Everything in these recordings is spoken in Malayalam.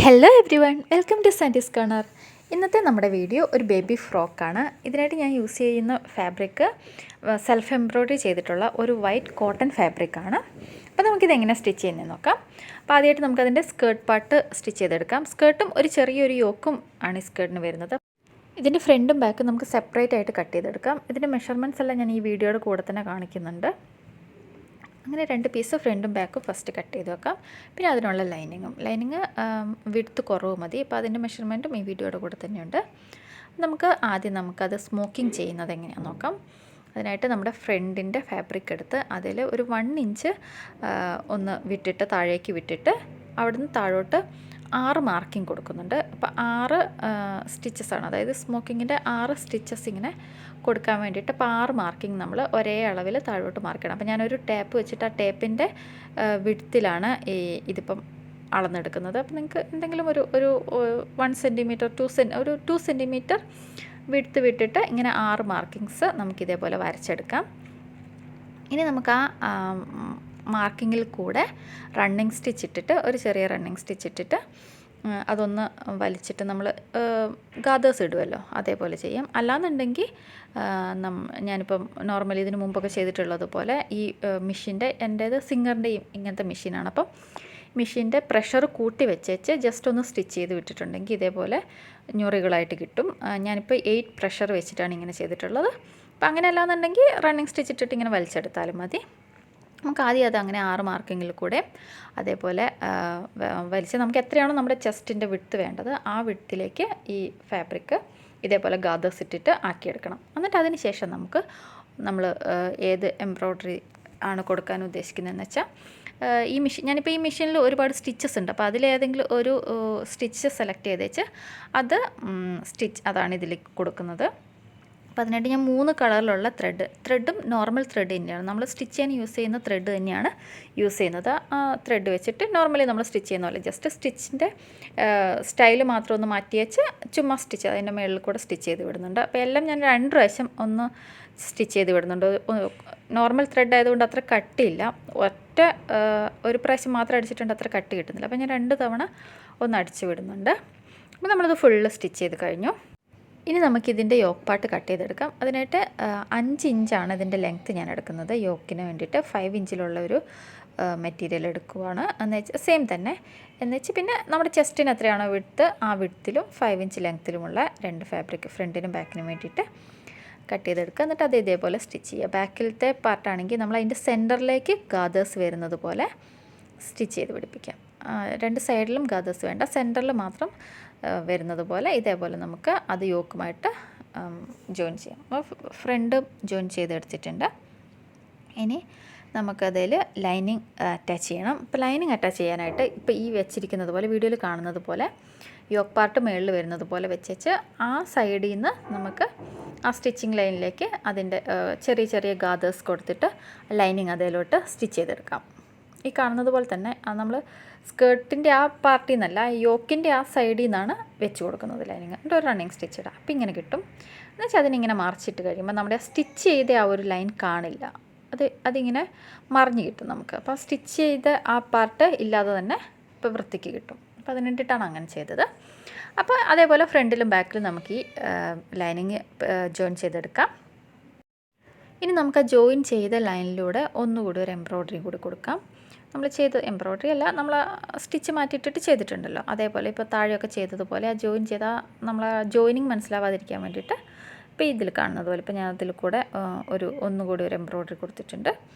Hello everyone, welcome to Sandy's Corner. ഇന്നത്തെ നമ്മുടെ വീഡിയോ ഒരു ബേബി ഫ്രോക്കാണ്. ഇതിനായിട്ട് ഞാൻ യൂസ് ചെയ്യുന്ന ഫാബ്രിക് സെൽഫ് എംബ്രോയ്ഡറി ചെയ്തിട്ടുള്ള ഒരു വൈറ്റ് കോട്ടൺ ഫാബ്രിക്കാണ്. അപ്പോൾ നമുക്കിത് എങ്ങനെ സ്റ്റിച്ച് ചെയ്യുന്നത് നോക്കാം. അപ്പോൾ ആദ്യമായിട്ട് നമുക്കതിൻ്റെ സ്കേർട്ട് പാർട്ട് സ്റ്റിച്ച് ചെയ്തെടുക്കാം. സ്കേർട്ടും ഒരു ചെറിയൊരു യോക്കും ആണ് ഈ സ്കേർട്ടിന് വരുന്നത്. ഇതിൻ്റെ ഫ്രണ്ടും ബാക്കും നമുക്ക് സെപ്പറേറ്റ് ആയിട്ട് കട്ട് ചെയ്തെടുക്കാം. ഇതിൻ്റെ മെഷർമെൻറ്റ്സ് എല്ലാം ഞാൻ ഈ വീഡിയോയുടെ കൂടെ തന്നെ കാണിക്കുന്നുണ്ട്. അങ്ങനെ 2 പീസ് ഫ്രണ്ടും ബാക്കും ഫസ്റ്റ് കട്ട് ചെയ്ത് വെക്കാം. പിന്നെ അതിനുള്ള ലൈനിങ് വിഡ്ത്ത് കുറവ് മതി. അപ്പോൾ അതിൻ്റെ മെഷർമെൻറ്റും ഈ വീഡിയോയുടെ കൂടെ തന്നെയുണ്ട്. ആദ്യം നമുക്കത് സ്മോക്കിംഗ് ചെയ്യുന്നത് എങ്ങനെയാണെന്ന് നോക്കാം. അതിനായിട്ട് നമ്മുടെ ഫ്രണ്ടിൻ്റെ ഫാബ്രിക് എടുത്ത് അതിൽ ഒരു 1 ഇഞ്ച് ഒന്ന് വിട്ടിട്ട് താഴേക്ക് വിട്ടിട്ട് അവിടുന്ന് താഴോട്ട് 6 മാർക്കിംഗ് കൊടുക്കുന്നുണ്ട്. അപ്പോൾ 6 സ്റ്റിച്ചസാണ്, അതായത് സ്മോക്കിങ്ങിൻ്റെ 6 സ്റ്റിച്ചസ് ഇങ്ങനെ കൊടുക്കാൻ വേണ്ടിയിട്ട്. അപ്പോൾ 6 മാർക്കിംഗ് നമ്മൾ ഒരേ അളവിൽ താഴോട്ട് മാർക്ക് ചെയ്യണം. അപ്പോൾ ഞാനൊരു ടേപ്പ് വെച്ചിട്ട് ആ ടേപ്പിൻ്റെ വിഡ്ത്തിലാണ് ഇതിപ്പം അളന്നെടുക്കുന്നത്. അപ്പോൾ നിങ്ങൾക്ക് എന്തെങ്കിലും ഒരു 1 സെൻറ്റിമീറ്റർ 2 സെൻറ്റിമീറ്റർ വിഡ്ത്ത് വിട്ടിട്ട് ഇങ്ങനെ 6 മാർക്കിങ്സ് നമുക്കിതേപോലെ വരച്ചെടുക്കാം. ഇനി നമുക്ക് ആ മാർക്കിങ്ങിൽ കൂടെ റണ്ണിങ് സ്റ്റിച്ച് ഇട്ടിട്ട് ഒരു ചെറിയ റണ്ണിങ് സ്റ്റിച്ച് ഇട്ടിട്ട് അതൊന്ന് വലിച്ചിട്ട് നമ്മൾ ഗാദേഴ്സ് ഇടുമല്ലോ, അതേപോലെ ചെയ്യാം. അല്ലാന്നുണ്ടെങ്കിൽ ഞാനിപ്പം നോർമലി ഇതിന് മുമ്പൊക്കെ ചെയ്തിട്ടുള്ളതുപോലെ ഈ മെഷീൻ്റെ എൻ്റേത് സിംഗറിൻ്റെയും ഇങ്ങനത്തെ മെഷീനാണ്. അപ്പം മെഷീൻ്റെ പ്രഷർ കൂട്ടി വെച്ചേച്ച് ജസ്റ്റ് ഒന്ന് സ്റ്റിച്ച് ചെയ്ത് വിട്ടിട്ടുണ്ടെങ്കിൽ ഇതേപോലെ ഞൊറികളായിട്ട് കിട്ടും. ഞാനിപ്പോൾ 8 പ്രഷർ വെച്ചിട്ടാണ് ഇങ്ങനെ ചെയ്തിട്ടുള്ളത്. അപ്പം അങ്ങനെ അല്ലാന്നുണ്ടെങ്കിൽ റണ്ണിങ് സ്റ്റിച്ച് ഇട്ടിട്ട് ഇങ്ങനെ വലിച്ചെടുത്താലും മതി. നമുക്ക് ആദ്യം അത് അങ്ങനെ 6 മാർക്കിങ്ങിൽ കൂടെ അതേപോലെ വലിച്ച് നമുക്ക് എത്രയാണോ നമ്മുടെ ചെസ്റ്റിൻ്റെ വിഡ്ത്ത് വേണ്ടത് ആ വിഡ്ത്തിലേക്ക് ഈ ഫാബ്രിക് ഇതേപോലെ ഗാദേഴ്സ് ഇട്ടിട്ട് ആക്കിയെടുക്കണം. എന്നിട്ട് അതിന് ശേഷം നമ്മൾ ഏത് എംബ്രോയ്ഡറി ആണ് കൊടുക്കാൻ ഉദ്ദേശിക്കുന്നതെന്ന് വെച്ചാൽ ഞാനിപ്പോൾ ഈ മെഷീനിൽ ഒരുപാട് സ്റ്റിച്ചസ് ഉണ്ട്. അപ്പോൾ അതിലേതെങ്കിലും ഒരു സ്റ്റിച്ച് സെലക്ട് ചെയ്ത് വെച്ച് അതാണ് ഇതിൽ കൊടുക്കുന്നത്. അപ്പോൾ അതിനായിട്ട് ഞാൻ 3 കളറിലുള്ള ത്രെഡും നോർമൽ ത്രെഡ് തന്നെയാണ്, നമ്മൾ സ്റ്റിച്ച് ചെയ്യാൻ യൂസ് ചെയ്യുന്ന ത്രെഡ് തന്നെയാണ് യൂസ് ചെയ്യുന്നത്. ആ ത്രെഡ് വെച്ചിട്ട് നോർമലി നമ്മൾ സ്റ്റിച്ച് ചെയ്യുന്ന പോലെ ജസ്റ്റ് സ്റ്റിച്ചിൻ്റെ സ്റ്റൈൽ മാത്രം ഒന്ന് മാറ്റി വെച്ച് ചുമ്മാ സ്റ്റിച്ച് അതിൻ്റെ മുകളിൽ കൂടെ സ്റ്റിച്ച് ചെയ്ത് വിടുന്നുണ്ട്. അപ്പോൾ എല്ലാം ഞാൻ 2 പ്രാവശ്യം ഒന്ന് സ്റ്റിച്ച് ചെയ്ത് വിടുന്നുണ്ട്. നോർമൽ ത്രെഡ് ആയതുകൊണ്ട് അത്ര കട്ടിയില്ല, ഒരു പ്രാവശ്യം മാത്രം അടിച്ചിട്ടുണ്ട്, അത്ര കട്ടി കിട്ടുന്നില്ല. അപ്പോൾ ഞാൻ 2 തവണ ഒന്ന് അടിച്ച് വിടുന്നുണ്ട്. അപ്പോൾ നമ്മളത് ഫുള്ള് സ്റ്റിച്ച് ചെയ്ത് കഴിഞ്ഞു. ഇനി നമുക്കിതിൻ്റെ യോക്ക് പാർട്ട് കട്ട് ചെയ്തെടുക്കാം. അതിനായിട്ട് 5 ഇഞ്ചാണ് ഇതിൻ്റെ ലെങ്ത്ത് ഞാൻ എടുക്കുന്നത്. യോക്കിന് വേണ്ടിയിട്ട് 5 ഇഞ്ചിലുള്ള ഒരു മെറ്റീരിയൽ എടുക്കുവാണ്. എന്ന് വെച്ചാൽ സെയിം തന്നെ എന്ന് വെച്ച് പിന്നെ നമ്മുടെ ചെസ്റ്റിന് എത്രയാണോ വിഡ്ത്ത് ആ വിഡ്ത്തിലും 5 ഇഞ്ച് ലെങ്ത്തിലുമുള്ള 2 ഫാബ്രിക് ഫ്രണ്ടിനും ബാക്കിനും വേണ്ടിയിട്ട് കട്ട് ചെയ്തെടുക്കുക. എന്നിട്ട് അത് ഇതേപോലെ സ്റ്റിച്ച് ചെയ്യുക. ബാക്കിലത്തെ പാർട്ടാണെങ്കിൽ നമ്മൾ അതിൻ്റെ സെൻറ്ററിലേക്ക് ഗാദേഴ്സ് വരുന്നത് പോലെ സ്റ്റിച്ച് ചെയ്ത് പിടിപ്പിക്കാം. 2 സൈഡിലും ഗാദേഴ്സ് വേണ്ട, സെൻറ്ററിൽ മാത്രം വരുന്നത് പോലെ ഇതേപോലെ നമുക്ക് അത് യോക്കുമായിട്ട് ജോയിൻ ചെയ്യാം. അപ്പോൾ ഫ്രണ്ട് ജോയിൻ ചെയ്തെടുത്തിട്ടുണ്ട്. ഇനി നമുക്കതിൽ ലൈനിങ് അറ്റാച്ച് ചെയ്യണം. ഇപ്പോൾ ലൈനിങ് അറ്റാച്ച് ചെയ്യാനായിട്ട് ഇപ്പോൾ ഈ വെച്ചിരിക്കുന്നത് പോലെ വീഡിയോയിൽ കാണുന്നത് പോലെ യോക്ക് പാർട്ട് മുകളിൽ വരുന്നത് പോലെ വെച്ചേച്ച് ആ സൈഡിൽ നിന്ന് നമുക്ക് ആ സ്റ്റിച്ചിങ് ലൈനിലേക്ക് അതിൻ്റെ ചെറിയ ചെറിയ ഗാദേഴ്സ് കൊടുത്തിട്ട് ലൈനിങ് അതിലോട്ട് സ്റ്റിച്ച് ചെയ്തെടുക്കാം. ഈ കാണുന്നത് പോലെ തന്നെ നമ്മൾ സ്കേർട്ടിൻ്റെ ആ പാർട്ടിൽ നിന്നല്ല, യോക്കിൻ്റെ ആ സൈഡിൽ നിന്നാണ് വെച്ച് കൊടുക്കുന്നത് ലൈനിങ്. എന്നിട്ട് ഒരു റണ്ണിങ് സ്റ്റിച്ച് ഇടാം. അപ്പോൾ ഇങ്ങനെ കിട്ടും. എന്നുവെച്ചാൽ അതിനിങ്ങനെ മറിച്ചിട്ട് കഴിയുമ്പോൾ നമ്മുടെ സ്റ്റിച്ച് ചെയ്ത ആ ഒരു ലൈൻ കാണില്ല, അതിങ്ങനെ മറിഞ്ഞ് കിട്ടും നമുക്ക്. അപ്പോൾ സ്റ്റിച്ച് ചെയ്ത ആ പാർട്ട് ഇല്ലാതെ തന്നെ ഇപ്പോൾ വൃത്തിക്ക് കിട്ടും. അപ്പോൾ അതിന് വേണ്ടിയിട്ടാണ് അങ്ങനെ ചെയ്തത്. അപ്പോൾ അതേപോലെ ഫ്രണ്ടിലും ബാക്കിലും നമുക്ക് ഈ ലൈനിങ് ജോയിൻ ചെയ്തെടുക്കാം. ഇനി നമുക്ക് ആ ജോയിൻ ചെയ്ത ലൈനിലൂടെ ഒന്നുകൂടി ഒരു എംബ്രോയ്ഡറി കൂടി കൊടുക്കാം. നമ്മൾ ചെയ്ത എംബ്രോയ്ഡറി അല്ല, നമ്മൾ സ്റ്റിച്ച് മാറ്റിയിട്ടിട്ട് ചെയ്തിട്ടുണ്ടല്ലോ, അതേപോലെ ഇപ്പോൾ താഴെയൊക്കെ ചെയ്തതുപോലെ ആ ജോയിൻ ചെയ്ത നമ്മൾ ജോയിനിങ് മനസ്സിലാവാതിരിക്കാൻ വേണ്ടിയിട്ട് ഇപ്പോൾ ഇതിൽ കാണുന്നത് പോലെ ഇപ്പോൾ ഞാൻ അതിൽ കൂടെ ഒന്നുകൂടി ഒരു എംബ്രോയ്ഡറി കൊടുത്തിട്ടുണ്ട്.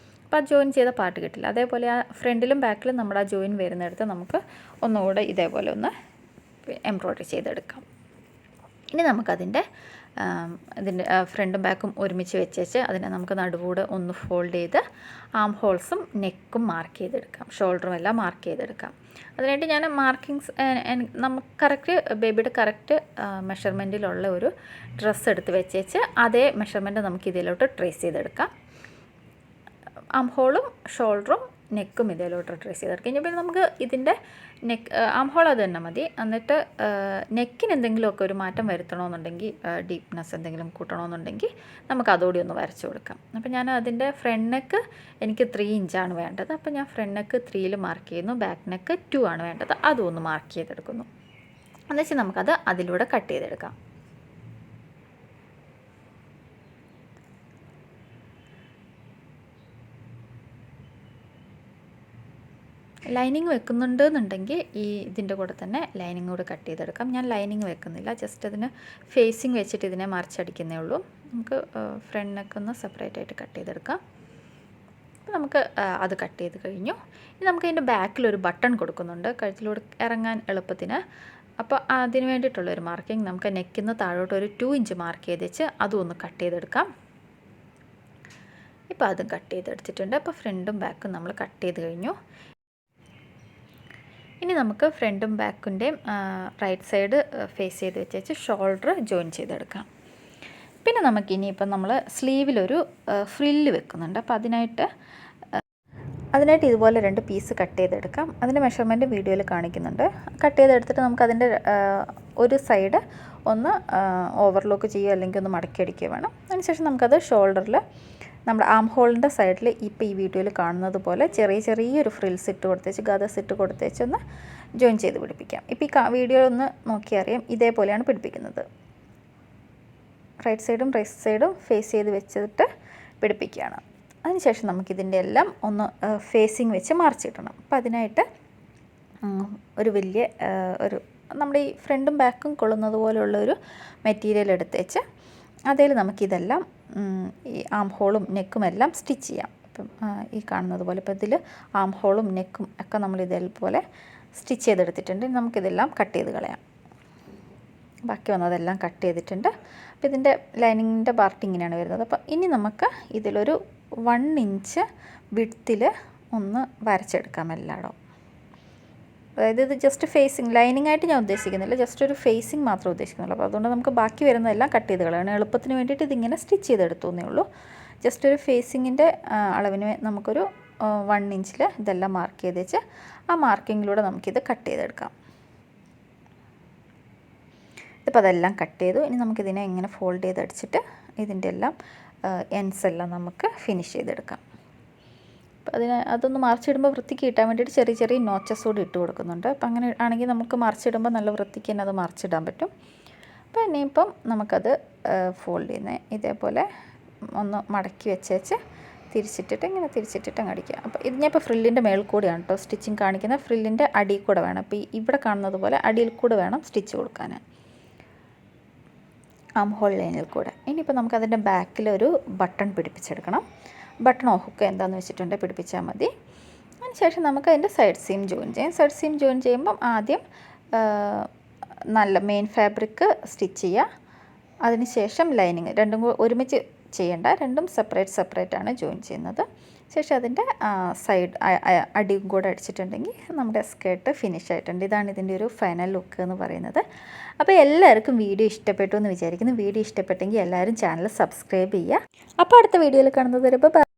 അപ്പോൾ ആ ജോയിൻ ചെയ്ത പാർട്ട് കിട്ടില്ല. അതേപോലെ ആ ഫ്രണ്ടിലും ബാക്കിലും നമ്മുടെ ആ ജോയിൻ വരുന്നിടത്ത് നമുക്ക് ഒന്നുകൂടെ ഇതേപോലെ ഒന്ന് എംബ്രോയ്ഡറി ചെയ്തെടുക്കാം. ഇനി നമുക്കതിൻ്റെ ഫ്രണ്ടും ബാക്കും ഒരുമിച്ച് വെച്ചേച്ച് അതിനെ നമുക്ക് നടുവൂടെ ഒന്ന് ഫോൾഡ് ചെയ്ത് ആം ഹോൾസും നെക്കും മാർക്ക് ചെയ്തെടുക്കാം, ഷോൾഡറും എല്ലാം മാർക്ക് ചെയ്തെടുക്കാം. അതിനായിട്ട് ഞാൻ മാർക്കിങ്സ് നമുക്ക് കറക്റ്റ് ബേബിയുടെ കറക്റ്റ് മെഷർമെൻറ്റിലുള്ള ഒരു ഡ്രസ്സ് എടുത്ത് വെച്ചേച്ച് അതേ മെഷർമെൻറ്റ് നമുക്ക് ഇതിലോട്ട് ട്രേസ് ചെയ്തെടുക്കാം. ആം ഹോളും ഷോൾഡറും നെക്കും ഇതിലോട്ട് ട്രേസ് ചെയ്തെടുക്കാം. കഴിഞ്ഞാൽ പിന്നെ നമുക്ക് ഇതിൻ്റെ ആം ഹോൾ അത് തന്നെ മതി. എന്നിട്ട് നെക്കിന് എന്തെങ്കിലുമൊക്കെ ഒരു മാറ്റം വരുത്തണമെന്നുണ്ടെങ്കിൽ ഡീപ്നെസ് എന്തെങ്കിലും കൂട്ടണമെന്നുണ്ടെങ്കിൽ നമുക്ക് അതോടെ ഒന്ന് വരച്ചു കൊടുക്കാം. അപ്പോൾ ഞാൻ അതിൻ്റെ ഫ്രണ്ട് നെക്ക് എനിക്ക് 3 ഇഞ്ചാണ് വേണ്ടത്. അപ്പോൾ ഞാൻ ഫ്രണ്ട് നെക്ക് 3ൽ മാർക്ക് ചെയ്യുന്നു, ബാക്ക് നെക്ക് 2 ആണ് വേണ്ടത്, അതും ഒന്ന് മാർക്ക് ചെയ്തെടുക്കുന്നു. എന്നുവെച്ചാൽ നമുക്കത് അതിലൂടെ കട്ട് ചെയ്തെടുക്കാം. ലൈനിങ് വെക്കുന്നുണ്ടെന്നുണ്ടെങ്കിൽ ഇതിൻ്റെ കൂടെ തന്നെ ലൈനിങ് കൂടെ കട്ട് ചെയ്തെടുക്കാം. ഞാൻ ലൈനിങ് വെക്കുന്നില്ല, ജസ്റ്റ് അതിന് ഫേസിങ് വെച്ചിട്ട് ഇതിനെ മറിച്ചടിക്കുന്നേ ഉള്ളൂ. നമുക്ക് ഫ്രണ്ടിനൊക്കെ ഒന്ന് സെപ്പറേറ്റ് ആയിട്ട് കട്ട് ചെയ്തെടുക്കാം. അപ്പോൾ നമുക്ക് അത് കട്ട് ചെയ്ത് കഴിഞ്ഞു. ഇനി നമുക്ക് അതിൻ്റെ ബാക്കിലൊരു ബട്ടൺ കൊടുക്കുന്നുണ്ട് കഴുത്തിലൂടെ ഇറങ്ങാൻ എളുപ്പത്തിന്. അപ്പോൾ അതിന് വേണ്ടിയിട്ടുള്ളൊരു മാർക്കിങ് നമുക്ക് നെക്കിന്ന് താഴോട്ട് ഒരു 2 ഇഞ്ച് മാർക്ക് ചെയ്ത് വെച്ച് അതും ഒന്ന് കട്ട് ചെയ്തെടുക്കാം. ഇപ്പോൾ അതും കട്ട് ചെയ്തെടുത്തിട്ടുണ്ട്. അപ്പോൾ ഫ്രണ്ടും ബാക്കും നമ്മൾ കട്ട് ചെയ്ത് കഴിഞ്ഞു. ഇനി നമുക്ക് ഫ്രണ്ടും ബാക്കിൻ്റെയും റൈറ്റ് സൈഡ് ഫേസ് ചെയ്ത് വെച്ച് ഷോൾഡർ ജോയിൻ ചെയ്തെടുക്കാം. പിന്നെ നമുക്കിനിയിപ്പം നമ്മൾ സ്ലീവിലൊരു ഫ്രില്ല് വെക്കുന്നുണ്ട്. അപ്പോൾ അതിനായിട്ട് ഇതുപോലെ 2 പീസ് കട്ട് ചെയ്തെടുക്കാം. അതിൻ്റെ മെഷർമെൻറ്റ് വീഡിയോയിൽ കാണിക്കുന്നുണ്ട്. കട്ട് ചെയ്തെടുത്തിട്ട് നമുക്കതിൻ്റെ ഒരു സൈഡ് ഒന്ന് ഓവർലോക്ക് ചെയ്യുക അല്ലെങ്കിൽ ഒന്ന് മടക്കി അടിക്കുക വേണം. അതിനുശേഷം നമുക്കത് ഷോൾഡറിൽ നമ്മുടെ ആം ഹോളിൻ്റെ സൈഡിൽ ഇപ്പോൾ ഈ വീഡിയോയിൽ കാണുന്നത് പോലെ ചെറിയൊരു ഫ്രിൽസ് ഇട്ട് കൊടുത്തേച്ച് ഗദസ് ഇട്ട് കൊടുത്തേച്ച് ഒന്ന് ജോയിൻ ചെയ്ത് പിടിപ്പിക്കാം. ഇപ്പോൾ ഈ വീഡിയോ ഒന്ന് നോക്കിയറിയാം, ഇതേപോലെയാണ് പിടിപ്പിക്കുന്നത്. റൈറ്റ് സൈഡും ഫേസ് ചെയ്ത് വെച്ചിട്ട് പിടിപ്പിക്കുകയാണ്. അതിനുശേഷം നമുക്കിതിൻ്റെ എല്ലാം ഒന്ന് ഫേസിങ് വെച്ച് മറിച്ചിടണം. അപ്പോൾ അതിനായിട്ട് ഒരു വലിയ നമ്മുടെ ഈ ഫ്രണ്ടും ബാക്കും കൊള്ളുന്നത് പോലെയുള്ളൊരു മെറ്റീരിയൽ എടുത്തേച്ച് അതിൽ നമുക്കിതെല്ലാം ഈ ആം ഹോളും നെക്കും എല്ലാം സ്റ്റിച്ച് ചെയ്യാം. ഇപ്പം ഈ കാണുന്നത് പോലെ ഇപ്പോൾ ഇതിൽ ആം ഹോളും നെക്കും ഒക്കെ നമ്മൾ ഇതേപോലെ സ്റ്റിച്ച് ചെയ്തെടുത്തിട്ടുണ്ട്. നമുക്കിതെല്ലാം കട്ട് ചെയ്ത് കളയാം. ബാക്കി വന്നതെല്ലാം കട്ട് ചെയ്തിട്ടുണ്ട്. അപ്പോൾ ഇതിൻ്റെ ലൈനിങ്ങിൻ്റെ പാർട്ട് ഇങ്ങനെയാണ് വരുന്നത്. അപ്പോൾ ഇനി നമുക്ക് ഇതിലൊരു 1 ഇഞ്ച് വിഡ്ത്തിൽ ഒന്ന് വരച്ചെടുക്കാം എല്ലായിടവും. അതായത് ഇത് ജസ്റ്റ് ഫേസിങ്, ലൈനിങ് ആയിട്ട് ഞാൻ ഉദ്ദേശിക്കുന്നില്ല, ജസ്റ്റ് ഒരു ഫേസിങ് മാത്രമേ ഉദ്ദേശിക്കുന്നുള്ളൂ. അപ്പോൾ അതുകൊണ്ട് നമുക്ക് ബാക്കി വരുന്നതെല്ലാം കട്ട് ചെയ്ത് കളയണം. എളുപ്പത്തിന് വേണ്ടിയിട്ട് ഇതിങ്ങനെ സ്റ്റിച്ച് ചെയ്തെടുത്തു എന്നേ ഉള്ളൂ. ജസ്റ്റ് ഒരു ഫേസിങ്ങിൻ്റെ അളവിന് നമുക്കൊരു 1 ഇഞ്ചിൽ ഇതെല്ലാം മാർക്ക് ചെയ്ത് വെച്ച് ആ മാർക്കിങ്ങിലൂടെ നമുക്കിത് കട്ട് ചെയ്തെടുക്കാം. ഇതിപ്പോൾ അതെല്ലാം കട്ട് ചെയ്തു. ഇനി നമുക്കിതിനെ ഇങ്ങനെ ഫോൾഡ് ചെയ്തടിച്ചിട്ട് ഇതിൻ്റെ എല്ലാം എൻഡ്സ് എല്ലാം നമുക്ക് ഫിനിഷ് ചെയ്തെടുക്കാം. അപ്പോൾ അതൊന്ന് മറിച്ചിടുമ്പോൾ വൃത്തിക്ക് കിട്ടാൻ വേണ്ടിയിട്ട് ചെറിയ നോച്ചസ് കൂടി ഇട്ട് കൊടുക്കുന്നുണ്ട്. അപ്പോൾ അങ്ങനെ ആണെങ്കിൽ നമുക്ക് മറിച്ചിടുമ്പോൾ നല്ല വൃത്തിക്ക് തന്നെ അത് മറിച്ചിടാൻ പറ്റും. അപ്പോൾ ഇനിയിപ്പം നമുക്കത് ഫോൾഡ് ചെയ്യുന്നത് ഇതേപോലെ ഒന്ന് മടക്കി വെച്ചേച്ച് തിരിച്ചിട്ടിട്ട് അങ്ങ് അടിക്കുക. അപ്പോൾ ഇത് ഞാൻ ഇപ്പോൾ ഫ്രില്ലിൻ്റെ മേളിൽ കൂടെയാണ് കേട്ടോ സ്റ്റിച്ചിങ് കാണിക്കുന്നത്. ഫ്രില്ലിൻ്റെ അടിയിൽ കൂടെ വേണം. അപ്പോൾ ഇവിടെ കാണുന്നത് പോലെ അടിയിൽ കൂടെ വേണം സ്റ്റിച്ച് കൊടുക്കാൻ, ആം ഹോൾ ലൈനിൽ കൂടെ. ഇനിയിപ്പോൾ നമുക്കതിൻ്റെ ബാക്കിലൊരു ബട്ടൺ പിടിപ്പിച്ചെടുക്കണം. ബട്ടൺ ഹുക്ക് എന്താണെന്ന് വെച്ചിട്ടുണ്ടെങ്കിൽ പിടിപ്പിച്ചാൽ മതി. അതിനുശേഷം നമുക്ക് അതിൻ്റെ സൈഡ് സീം ജോയിൻ ചെയ്യാം. സൈഡ് സീം ജോയിൻ ചെയ്യുമ്പം ആദ്യം നല്ല മെയിൻ ഫാബ്രിക് സ്റ്റിച്ച് ചെയ്യുക. അതിനുശേഷം ലൈനിങ് രണ്ടും കൂടെ ഒരുമിച്ച് ചെയ്യേണ്ട, രണ്ടും സെപ്പറേറ്റ് ആണ് ജോയിൻ ചെയ്യുന്നത്. ശേഷം അതിൻ്റെ സൈഡ് അടിയും കൂടെ അടിച്ചിട്ടുണ്ടെങ്കിൽ നമ്മുടെ സ്കേർട്ട് ഫിനിഷ് ആയിട്ടുണ്ട്. ഇതാണ് ഇതിൻ്റെ ഒരു ഫൈനൽ ലുക്ക് എന്ന് പറയുന്നത്. അപ്പോൾ എല്ലാവർക്കും വീഡിയോ ഇഷ്ടപ്പെട്ടു എന്ന് വിചാരിക്കുന്നു. വീഡിയോ ഇഷ്ടപ്പെട്ടെങ്കിൽ എല്ലാവരും ചാനൽ സബ്സ്ക്രൈബ് ചെയ്യുക. അപ്പോൾ അടുത്ത വീഡിയോയിൽ കാണുന്നത് വരെ ബൈ.